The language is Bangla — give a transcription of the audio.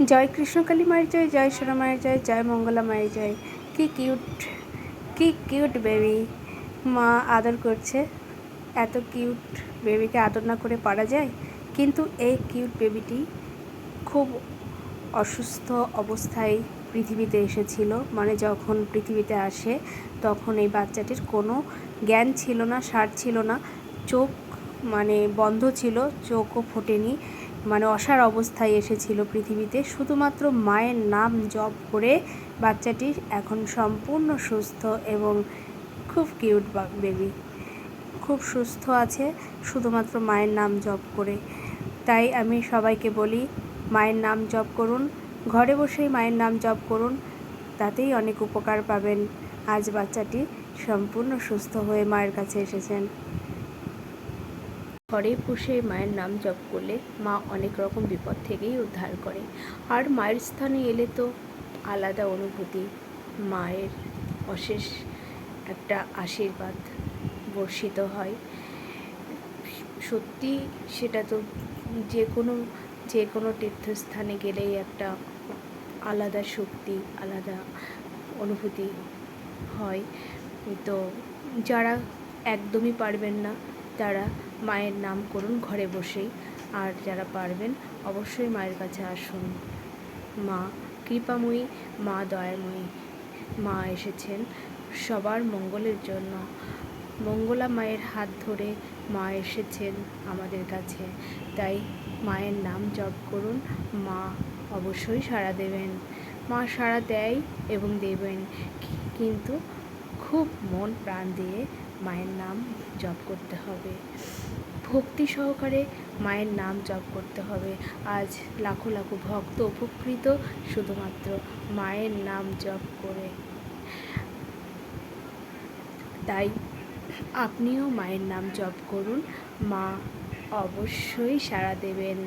জয় কৃষ্ণকালী মায়ের জয়, জয় সোনা মায়ের জয়, জয় মঙ্গলা মায়ের জয়। কি কিউট, কি কিউট বেবি। মা আদর করছে। এত কিউট বেবিকে আদর না করে পারা যায়? কিন্তু এই কিউট বেবিটি খুব অসুস্থ অবস্থায় পৃথিবীতে এসেছিল। মানে যখন পৃথিবীতে আসে তখন এই বাচ্চাটির কোনো জ্ঞান ছিল না, সার ছিল না, চোখ মানে বন্ধ ছিল, চোখও ফোটেনি, মানে অসাড় অবস্থায় এসেছিল পৃথিবীতে। শুধুমাত্র মায়ের নাম জপ করে বাচ্চাটি এখন সম্পূর্ণ সুস্থ এবং খুব কিউট বেবি, খুব সুস্থ আছে শুধুমাত্র মায়ের নাম জপ করে। তাই আমি সবাইকে বলি, মায়ের নাম জপ করুন, ঘরে বসেই মায়ের নাম জপ করুন, তাতেই অনেক উপকার পাবেন। আজ বাচ্চাটি সম্পূর্ণ সুস্থ হয়ে মায়ের কাছে এসেছেন। ঘরে বসে মায়ের নাম জপ করলে মা অনেক রকম বিপদ থেকেই উদ্ধার করে। আর মায়ের স্থানে এলে তো আলাদা অনুভূতি, মায়ের অশেষ একটা আশীর্বাদ বর্ষিত হয়। সত্যি সেটা তো যে কোনো তীর্থস্থানে গেলেই একটা আলাদা শক্তি, আলাদা অনুভূতি হয়। তো যারা একদমই পারবেন না তারা মায়ের নাম করুন ঘরে বসেই, আর যারা পারবেন অবশ্যই মায়ের কাছে আসুন। মা কৃপাময়ী, মা দয়াময়ী, মা এসেছেন সবার মঙ্গলের জন্য। মঙ্গলা মায়ের হাত ধরে মা এসেছেন আমাদের কাছে। তাই মায়ের নাম জপ করুন, মা অবশ্যই সাড়া দেবেন। মা সাড়া দেয় এবং দেবেন, কিন্তু খুব মন প্রাণ দিয়ে মায়ের নাম জপ করতে হবে, ভক্তি সহকারে মায়ের নাম জপ করতে হবে। আজ লাখো লাখো ভক্ত উপকৃত শুধুমাত্র মায়ের নাম জপ করে। তাই আপনিও মায়ের নাম জপ করুন, মা অবশ্যই সাড়া দেবেন।